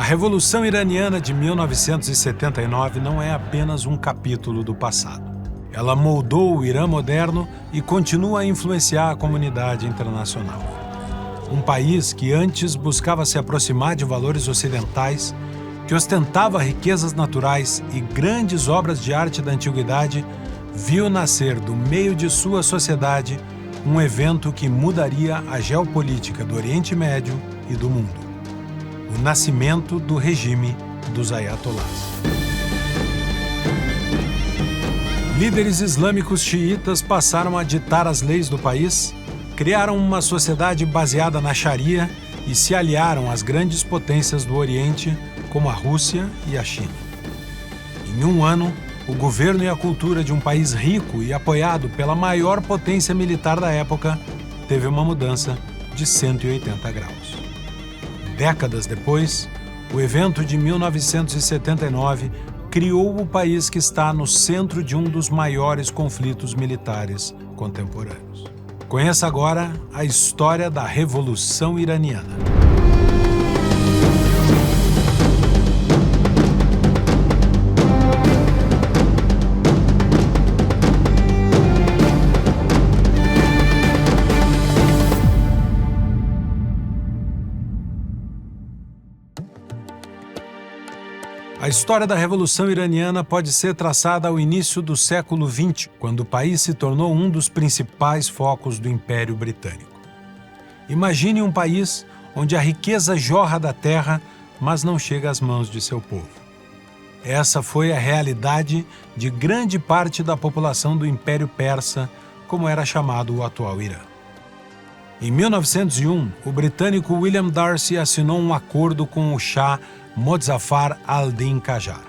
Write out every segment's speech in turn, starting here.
A Revolução Iraniana de 1979 não é apenas um capítulo do passado. Ela moldou o Irã moderno e continua a influenciar a comunidade internacional. Um país que antes buscava se aproximar de valores ocidentais, que ostentava riquezas naturais e grandes obras de arte da antiguidade, viu nascer do meio de sua sociedade um evento que mudaria a geopolítica do Oriente Médio e do mundo: o nascimento do regime dos Ayatollahs. Líderes islâmicos xiitas passaram a ditar as leis do país, criaram uma sociedade baseada na Sharia e se aliaram às grandes potências do Oriente, como a Rússia e a China. Em um ano, o governo e a cultura de um país rico e apoiado pela maior potência militar da época teve uma mudança de 180 graus. Décadas depois, o evento de 1979 criou o país que está no centro de um dos maiores conflitos militares contemporâneos. Conheça agora a história da Revolução Iraniana. A história da Revolução Iraniana pode ser traçada ao início do século XX, quando o país se tornou um dos principais focos do Império Britânico. Imagine um país onde a riqueza jorra da terra, mas não chega às mãos de seu povo. Essa foi a realidade de grande parte da população do Império Persa, como era chamado o atual Irã. Em 1901, o britânico William Darcy assinou um acordo com o Shah Mozaffar al-Din Qajar.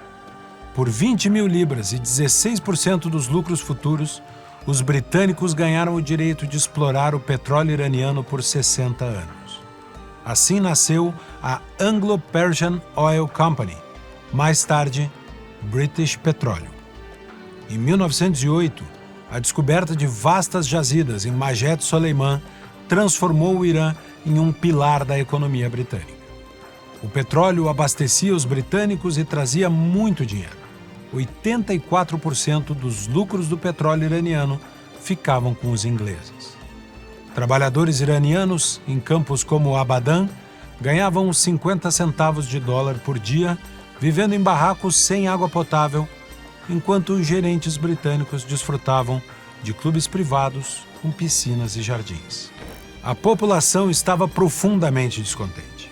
Por 20 mil libras e 16% dos lucros futuros, os britânicos ganharam o direito de explorar o petróleo iraniano por 60 anos. Assim nasceu a Anglo-Persian Oil Company, mais tarde British Petroleum. Em 1908, a descoberta de vastas jazidas em Majed Soleiman transformou o Irã em um pilar da economia britânica. O petróleo abastecia os britânicos e trazia muito dinheiro. 84% dos lucros do petróleo iraniano ficavam com os ingleses. Trabalhadores iranianos em campos como Abadan ganhavam uns 50 centavos de dólar por dia, vivendo em barracos sem água potável, enquanto os gerentes britânicos desfrutavam de clubes privados com piscinas e jardins. A população estava profundamente descontente.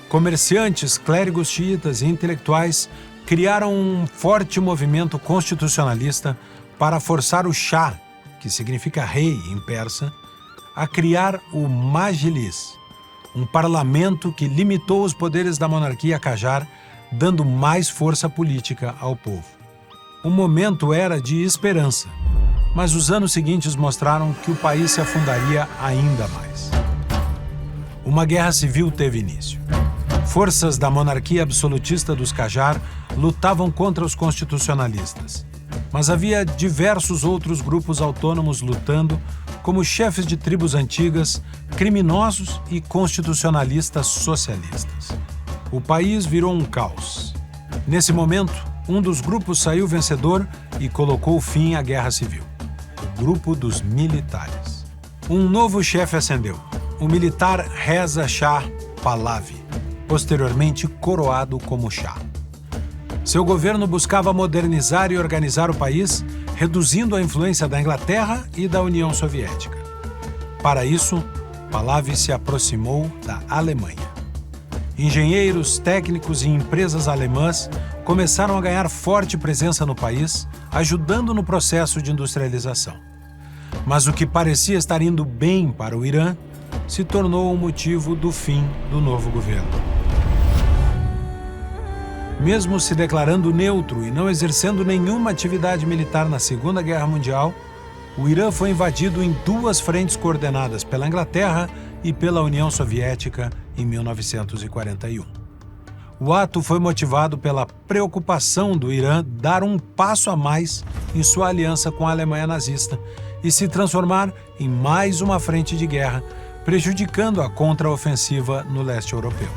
Comerciantes, clérigos xiitas e intelectuais criaram um forte movimento constitucionalista para forçar o Shah, que significa rei em persa, a criar o Majlis, um parlamento que limitou os poderes da monarquia Qajar, dando mais força política ao povo. O momento era de esperança, mas os anos seguintes mostraram que o país se afundaria ainda mais. Uma guerra civil teve início. Forças da monarquia absolutista dos Qajar lutavam contra os constitucionalistas, mas havia diversos outros grupos autônomos lutando, como chefes de tribos antigas, criminosos e constitucionalistas socialistas. O país virou um caos. Nesse momento, um dos grupos saiu vencedor e colocou fim à guerra civil: o grupo dos militares. Um novo chefe ascendeu, o militar Reza Shah Pahlavi, posteriormente coroado como Shah. Seu governo buscava modernizar e organizar o país, reduzindo a influência da Inglaterra e da União Soviética. Para isso, Pahlavi se aproximou da Alemanha. Engenheiros, técnicos e empresas alemãs começaram a ganhar forte presença no país, ajudando no processo de industrialização. Mas o que parecia estar indo bem para o Irã se tornou o motivo do fim do novo governo. Mesmo se declarando neutro e não exercendo nenhuma atividade militar na Segunda Guerra Mundial, o Irã foi invadido em duas frentes coordenadas pela Inglaterra e pela União Soviética em 1941. O ato foi motivado pela preocupação do Irã dar um passo a mais em sua aliança com a Alemanha nazista e se transformar em mais uma frente de guerra, prejudicando a contraofensiva no leste europeu.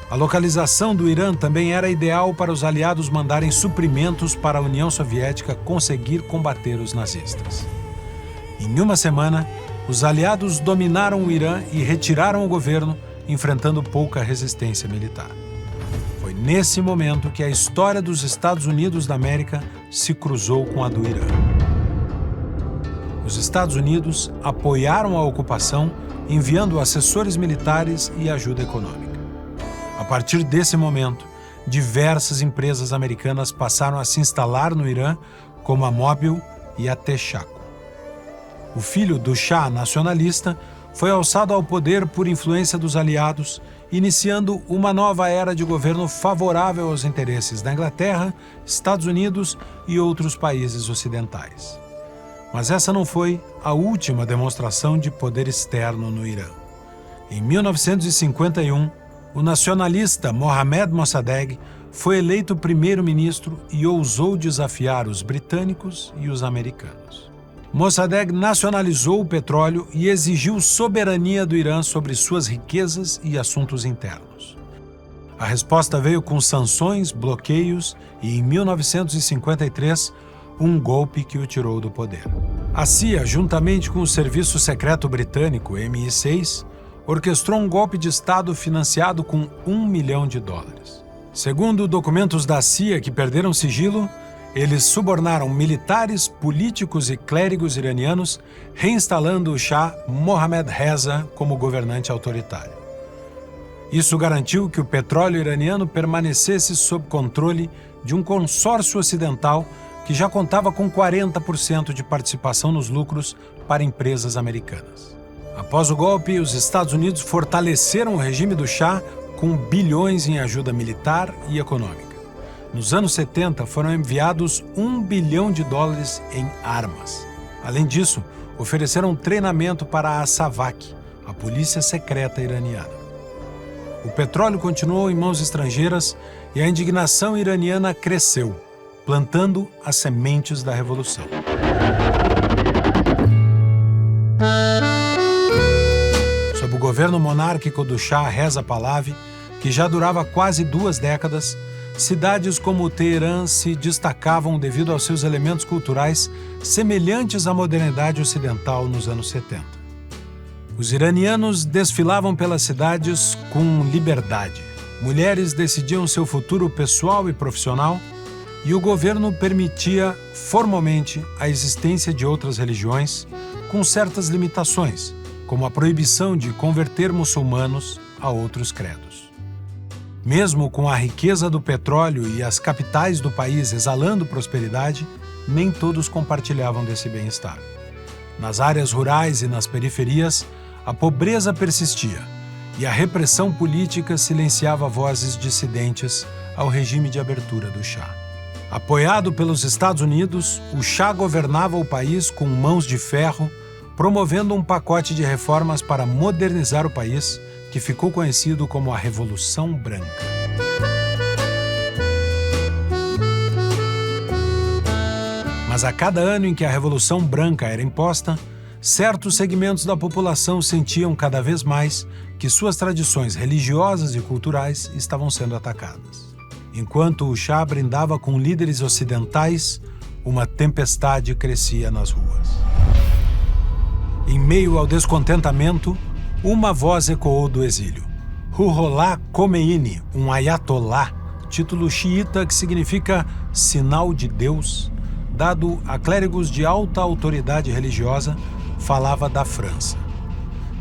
A localização do Irã também era ideal para os aliados mandarem suprimentos para a União Soviética conseguir combater os nazistas. Em uma semana, os aliados dominaram o Irã e retiraram o governo, enfrentando pouca resistência militar. Foi nesse momento que a história dos Estados Unidos da América se cruzou com a do Irã. Os Estados Unidos apoiaram a ocupação, enviando assessores militares e ajuda econômica. A partir desse momento, diversas empresas americanas passaram a se instalar no Irã, como a Mobil e a Texaco. O filho do Shah nacionalista foi alçado ao poder por influência dos aliados, iniciando uma nova era de governo favorável aos interesses da Inglaterra, Estados Unidos e outros países ocidentais. Mas essa não foi a última demonstração de poder externo no Irã. Em 1951, o nacionalista Mohammad Mossadegh foi eleito primeiro-ministro e ousou desafiar os britânicos e os americanos. Mossadegh nacionalizou o petróleo e exigiu soberania do Irã sobre suas riquezas e assuntos internos. A resposta veio com sanções, bloqueios e, em 1953, um golpe que o tirou do poder. A CIA, juntamente com o Serviço Secreto Britânico, MI6, orquestrou um golpe de Estado financiado com $1 milhão. Segundo documentos da CIA que perderam sigilo, eles subornaram militares, políticos e clérigos iranianos, reinstalando o Shah Mohammad Reza como governante autoritário. Isso garantiu que o petróleo iraniano permanecesse sob controle de um consórcio ocidental que já contava com 40% de participação nos lucros para empresas americanas. Após o golpe, os Estados Unidos fortaleceram o regime do Shah com bilhões em ajuda militar e econômica. Nos anos 70, foram enviados $1 bilhão em armas. Além disso, ofereceram treinamento para a SAVAK, a polícia secreta iraniana. O petróleo continuou em mãos estrangeiras e a indignação iraniana cresceu, plantando as sementes da revolução. Sob o governo monárquico do Shah Reza Pahlavi, que já durava quase 2 décadas, cidades como Teherã se destacavam devido aos seus elementos culturais semelhantes à modernidade ocidental nos anos 70. Os iranianos desfilavam pelas cidades com liberdade. Mulheres decidiam seu futuro pessoal e profissional, e o governo permitia formalmente a existência de outras religiões, com certas limitações, como a proibição de converter muçulmanos a outros credos. Mesmo com a riqueza do petróleo e as capitais do país exalando prosperidade, nem todos compartilhavam desse bem-estar. Nas áreas rurais e nas periferias, a pobreza persistia e a repressão política silenciava vozes dissidentes ao regime de abertura do Shah. Apoiado pelos Estados Unidos, o Shah governava o país com mãos de ferro, promovendo um pacote de reformas para modernizar o país, que ficou conhecido como a Revolução Branca. Mas a cada ano em que a Revolução Branca era imposta, certos segmentos da população sentiam cada vez mais que suas tradições religiosas e culturais estavam sendo atacadas. Enquanto o Shah brindava com líderes ocidentais, uma tempestade crescia nas ruas. Em meio ao descontentamento, uma voz ecoou do exílio. Ruhollah Khomeini, um ayatolá, título xiita que significa sinal de Deus, dado a clérigos de alta autoridade religiosa, falava da França.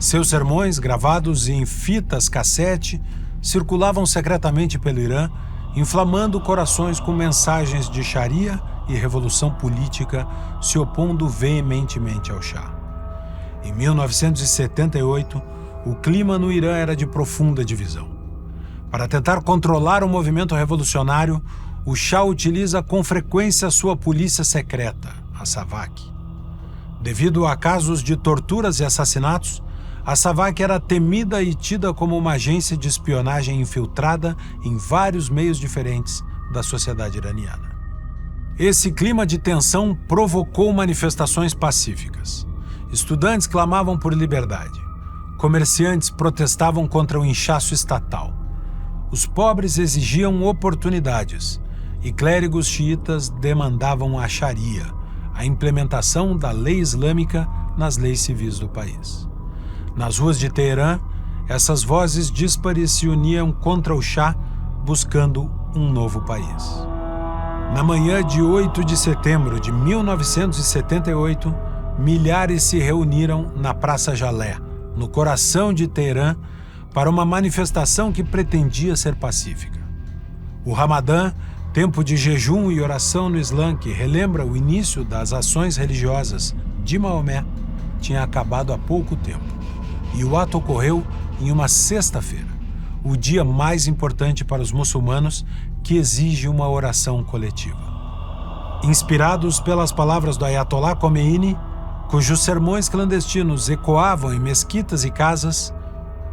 Seus sermões, gravados em fitas cassete, circulavam secretamente pelo Irã, inflamando corações com mensagens de Sharia e revolução política, se opondo veementemente ao Shah. Em 1978, o clima no Irã era de profunda divisão. Para tentar controlar o movimento revolucionário, o Shah utiliza com frequência sua polícia secreta, a SAVAK. Devido a casos de torturas e assassinatos, a SAVAK era temida e tida como uma agência de espionagem infiltrada em vários meios diferentes da sociedade iraniana. Esse clima de tensão provocou manifestações pacíficas. Estudantes clamavam por liberdade. Comerciantes protestavam contra o inchaço estatal. Os pobres exigiam oportunidades e clérigos xiitas demandavam a Sharia, a implementação da lei islâmica nas leis civis do país. Nas ruas de Teherã, essas vozes díspares se uniam contra o Shah, buscando um novo país. Na manhã de 8 de setembro de 1978, milhares se reuniram na Praça Jalé, no coração de Teherã, para uma manifestação que pretendia ser pacífica. O Ramadã, tempo de jejum e oração no Islã que relembra o início das ações religiosas de Maomé, tinha acabado há pouco tempo. E o ato ocorreu em uma sexta-feira, o dia mais importante para os muçulmanos, que exige uma oração coletiva. Inspirados pelas palavras do Ayatollah Khomeini, cujos sermões clandestinos ecoavam em mesquitas e casas,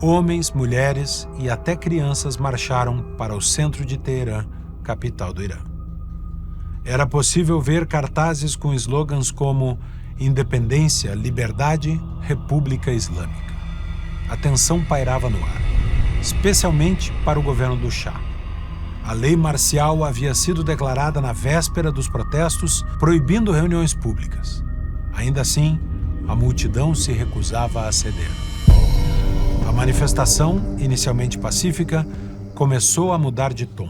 homens, mulheres e até crianças marcharam para o centro de Teherã, capital do Irã. Era possível ver cartazes com slogans como Independência, Liberdade, República Islâmica. A tensão pairava no ar, especialmente para o governo do Shah. A lei marcial havia sido declarada na véspera dos protestos, proibindo reuniões públicas. Ainda assim, a multidão se recusava a ceder. A manifestação, inicialmente pacífica, começou a mudar de tom.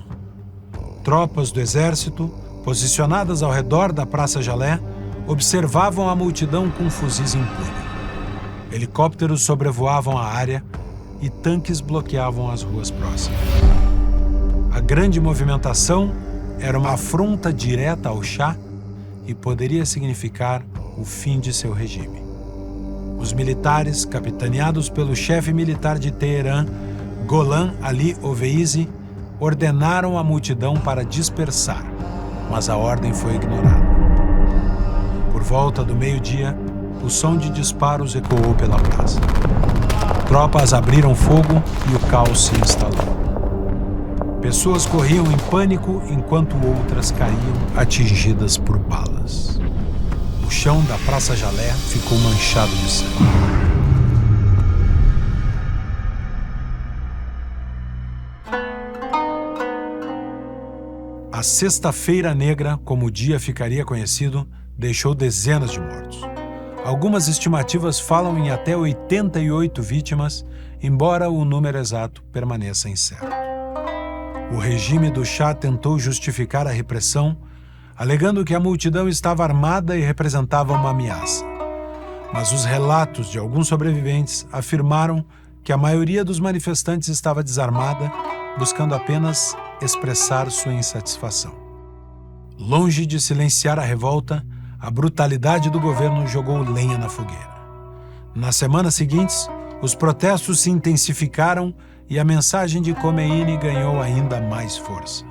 Tropas do exército, posicionadas ao redor da Praça Jalé, observavam a multidão com fuzis em punho. Helicópteros sobrevoavam a área e tanques bloqueavam as ruas próximas. A grande movimentação era uma afronta direta ao Shah e poderia significar o fim de seu regime. Os militares, capitaneados pelo chefe militar de Teherã, Gholam Ali Oveizi, ordenaram a multidão para dispersar, mas a ordem foi ignorada. Por volta do meio-dia, o som de disparos ecoou pela praça. Tropas abriram fogo e o caos se instalou. Pessoas corriam em pânico enquanto outras caíam atingidas por balas. O chão da Praça Jalé ficou manchado de sangue. A Sexta-feira Negra, como o dia ficaria conhecido, deixou dezenas de mortos. Algumas estimativas falam em até 88 vítimas, embora o número exato permaneça incerto. O regime do Shah tentou justificar a repressão, alegando que a multidão estava armada e representava uma ameaça. Mas os relatos de alguns sobreviventes afirmaram que a maioria dos manifestantes estava desarmada, buscando apenas expressar sua insatisfação. Longe de silenciar a revolta, a brutalidade do governo jogou lenha na fogueira. Nas semanas seguintes, os protestos se intensificaram e a mensagem de Khomeini ganhou ainda mais força.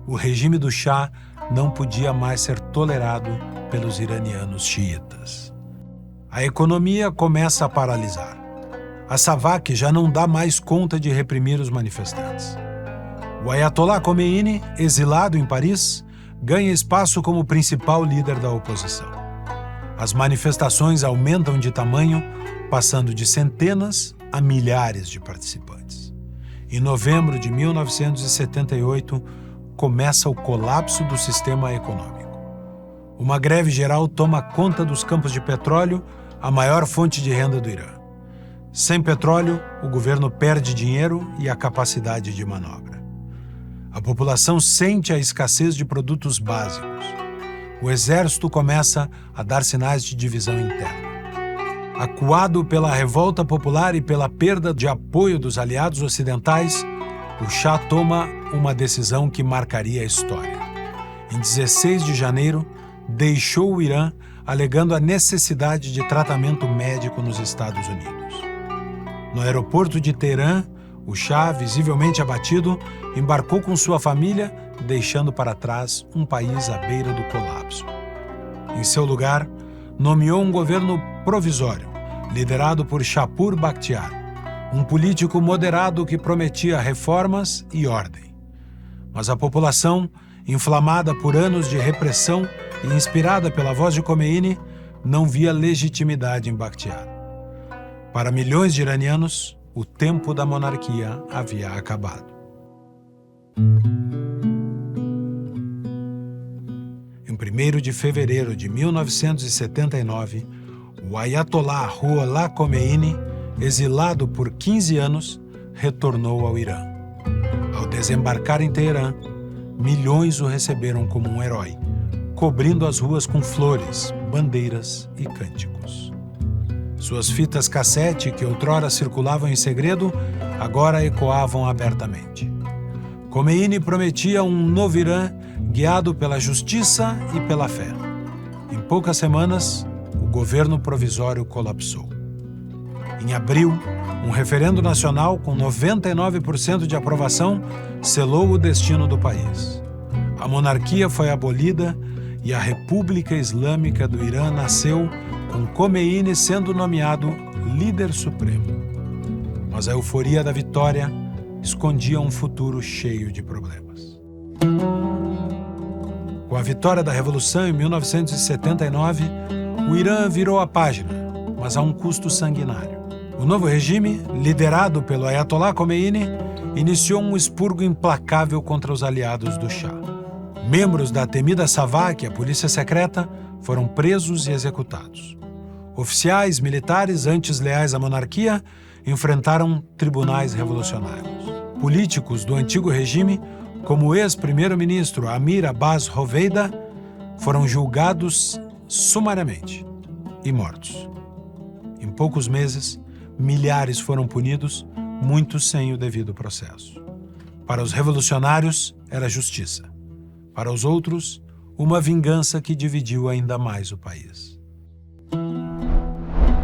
O regime do Shah não podia mais ser tolerado pelos iranianos xiitas. A economia começa a paralisar. A SAVAK já não dá mais conta de reprimir os manifestantes. O Ayatollah Khomeini, exilado em Paris, ganha espaço como principal líder da oposição. As manifestações aumentam de tamanho, passando de centenas a milhares de participantes. Em novembro de 1978, começa o colapso do sistema econômico. Uma greve geral toma conta dos campos de petróleo, a maior fonte de renda do Irã. Sem petróleo, o governo perde dinheiro e a capacidade de manobra. A população sente a escassez de produtos básicos. O exército começa a dar sinais de divisão interna. Acuado pela revolta popular e pela perda de apoio dos aliados ocidentais, o Shah toma uma decisão que marcaria a história. Em 16 de janeiro, deixou o Irã alegando a necessidade de tratamento médico nos Estados Unidos. No aeroporto de Teherã, o Shah, visivelmente abatido, embarcou com sua família, deixando para trás um país à beira do colapso. Em seu lugar, nomeou um governo provisório, liderado por Shapur Bakhtiar, um político moderado que prometia reformas e ordem. Mas a população, inflamada por anos de repressão e inspirada pela voz de Khomeini, não via legitimidade em Bakhtiar. Para milhões de iranianos, o tempo da monarquia havia acabado. Em 1º de fevereiro de 1979, o Ayatollah Ruhollah Khomeini, exilado por 15 anos, retornou ao Irã. Ao desembarcar em Teherã, milhões o receberam como um herói, cobrindo as ruas com flores, bandeiras e cânticos. Suas fitas cassete, que outrora circulavam em segredo, agora ecoavam abertamente. Khomeini prometia um novo Irã guiado pela justiça e pela fé. Em poucas semanas, o governo provisório colapsou. Em abril, um referendo nacional com 99% de aprovação selou o destino do país. A monarquia foi abolida e a República Islâmica do Irã nasceu, com Khomeini sendo nomeado líder supremo. Mas a euforia da vitória escondia um futuro cheio de problemas. Com a vitória da Revolução em 1979, o Irã virou a página, mas a um custo sanguinário. O novo regime, liderado pelo Ayatollah Khomeini, iniciou um expurgo implacável contra os aliados do Shah. Membros da temida SAVAK, a polícia secreta, foram presos e executados. Oficiais militares antes leais à monarquia enfrentaram tribunais revolucionários. Políticos do antigo regime, como o ex-primeiro-ministro Amir Abbas Hoveyda, foram julgados sumariamente e mortos. Em poucos meses, milhares foram punidos, muitos sem o devido processo. Para os revolucionários, era justiça. Para os outros, uma vingança que dividiu ainda mais o país.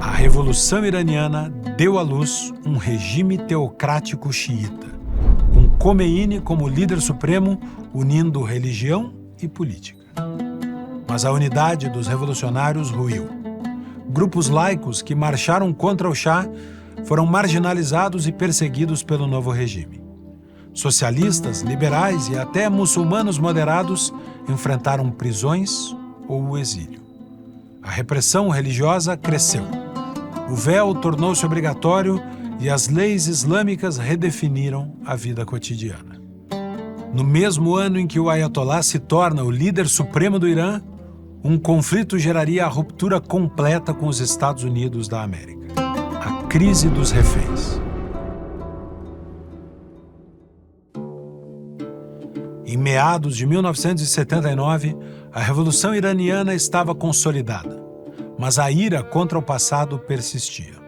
A Revolução Iraniana deu à luz um regime teocrático xiita, com Khomeini como líder supremo, unindo religião e política. Mas a unidade dos revolucionários ruiu. Grupos laicos que marcharam contra o Shah foram marginalizados e perseguidos pelo novo regime. Socialistas, liberais e até muçulmanos moderados enfrentaram prisões ou o exílio. A repressão religiosa cresceu. O véu tornou-se obrigatório e as leis islâmicas redefiniram a vida cotidiana. No mesmo ano em que o Ayatollah se torna o líder supremo do Irã, um conflito geraria a ruptura completa com os Estados Unidos da América. A crise dos reféns. Em meados de 1979, a Revolução Iraniana estava consolidada, mas a ira contra o passado persistia.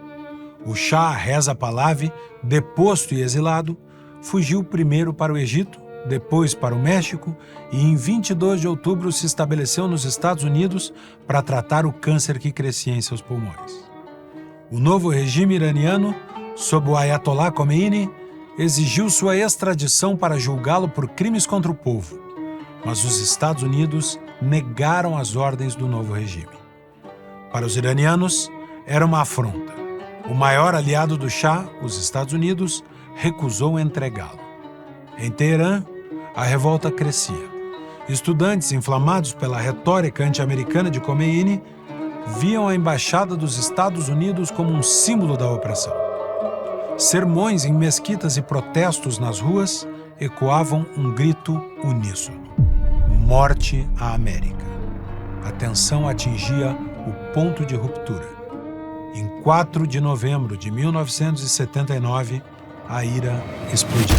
O Shah Reza Pahlavi, deposto e exilado, fugiu primeiro para o Egito, depois para o México e em 22 de outubro se estabeleceu nos Estados Unidos para tratar o câncer que crescia em seus pulmões. O novo regime iraniano, sob o Ayatollah Khomeini, exigiu sua extradição para julgá-lo por crimes contra o povo, mas os Estados Unidos negaram as ordens do novo regime. Para os iranianos, era uma afronta. O maior aliado do Shah, os Estados Unidos, recusou entregá-lo. Em Teherã, a revolta crescia. Estudantes inflamados pela retórica anti-americana de Khomeini viam a embaixada dos Estados Unidos como um símbolo da opressão. Sermões em mesquitas e protestos nas ruas ecoavam um grito uníssono: morte à América. A tensão atingia o ponto de ruptura. Em 4 de novembro de 1979, a ira explodiu.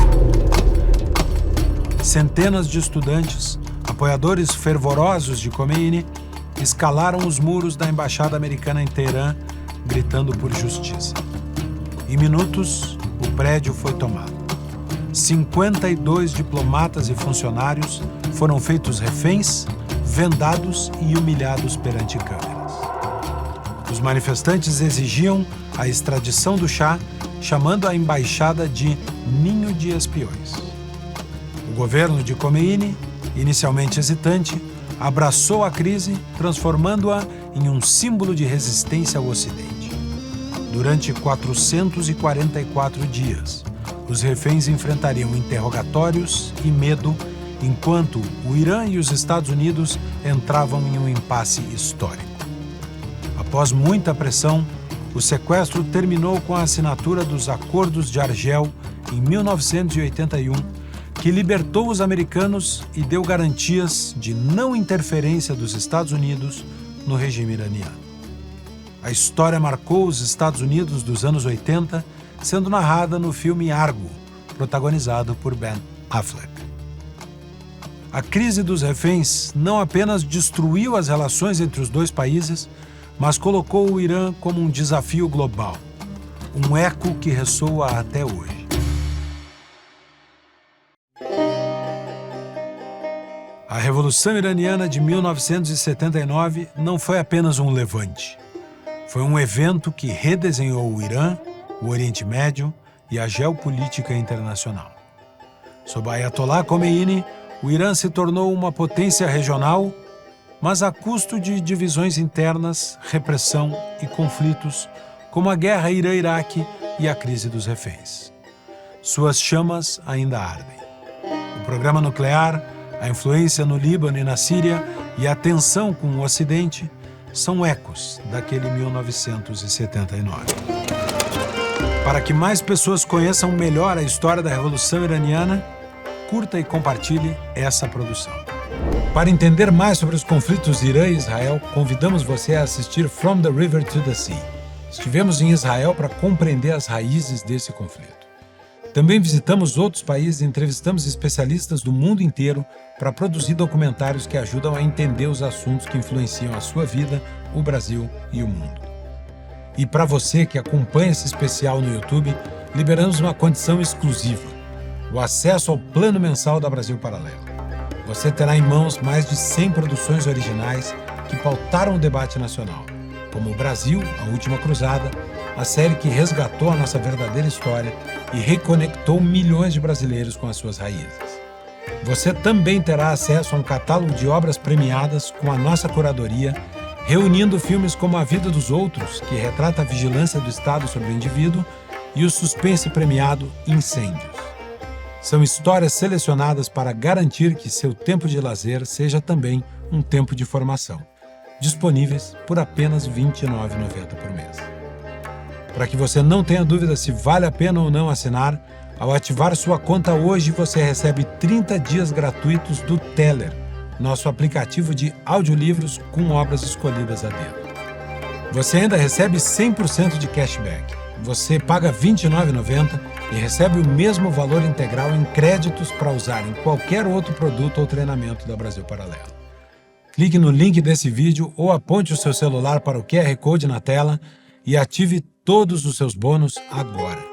Centenas de estudantes, apoiadores fervorosos de Khomeini, escalaram os muros da embaixada americana em Teherã, gritando por justiça. Em minutos, o prédio foi tomado. 52 diplomatas e funcionários foram feitos reféns, vendados e humilhados perante câmeras. Os manifestantes exigiam a extradição do Shah, chamando a embaixada de ninho de espiões. O governo de Khomeini, inicialmente hesitante, abraçou a crise, transformando-a em um símbolo de resistência ao Ocidente. Durante 444 dias, os reféns enfrentariam interrogatórios e medo, enquanto o Irã e os Estados Unidos entravam em um impasse histórico. Após muita pressão, o sequestro terminou com a assinatura dos Acordos de Argel em 1981, que que libertou os americanos e deu garantias de não interferência dos Estados Unidos no regime iraniano. A história marcou os Estados Unidos dos anos 80, sendo narrada no filme Argo, protagonizado por Ben Affleck. A crise dos reféns não apenas destruiu as relações entre os dois países, mas colocou o Irã como um desafio global, um eco que ressoa até hoje. A Revolução Iraniana de 1979 não foi apenas um levante. Foi um evento que redesenhou o Irã, o Oriente Médio e a geopolítica internacional. Sob Ayatollah Khomeini, o Irã se tornou uma potência regional, mas a custo de divisões internas, repressão e conflitos, como a guerra Irã-Iraque e a crise dos reféns. Suas chamas ainda ardem. O programa nuclear, a influência no Líbano e na Síria e a tensão com o Ocidente são ecos daquele 1979. Para que mais pessoas conheçam melhor a história da Revolução Iraniana, curta e compartilhe essa produção. Para entender mais sobre os conflitos Irã e Israel, convidamos você a assistir From the River to the Sea. Estivemos em Israel para compreender as raízes desse conflito. Também visitamos outros países e entrevistamos especialistas do mundo inteiro para produzir documentários que ajudam a entender os assuntos que influenciam a sua vida, o Brasil e o mundo. E para você que acompanha esse especial no YouTube, liberamos uma condição exclusiva: o acesso ao plano mensal da Brasil Paralelo. Você terá em mãos mais de 100 produções originais que pautaram o debate nacional, como O Brasil, a Última Cruzada, a série que resgatou a nossa verdadeira história e reconectou milhões de brasileiros com as suas raízes. Você também terá acesso a um catálogo de obras premiadas com a nossa curadoria, reunindo filmes como A Vida dos Outros, que retrata a vigilância do Estado sobre o indivíduo, e o suspense premiado Incêndios. São histórias selecionadas para garantir que seu tempo de lazer seja também um tempo de formação, disponíveis por apenas R$ 29,90 por mês. Para que você não tenha dúvida se vale a pena ou não assinar, ao ativar sua conta hoje você recebe 30 dias gratuitos do Teller, nosso aplicativo de audiolivros com obras escolhidas a dedo. Você ainda recebe 100% de cashback. Você paga R$ 29,90 e recebe o mesmo valor integral em créditos para usar em qualquer outro produto ou treinamento da Brasil Paralelo. Clique no link desse vídeo ou aponte o seu celular para o QR Code na tela e ative todos os seus bônus agora.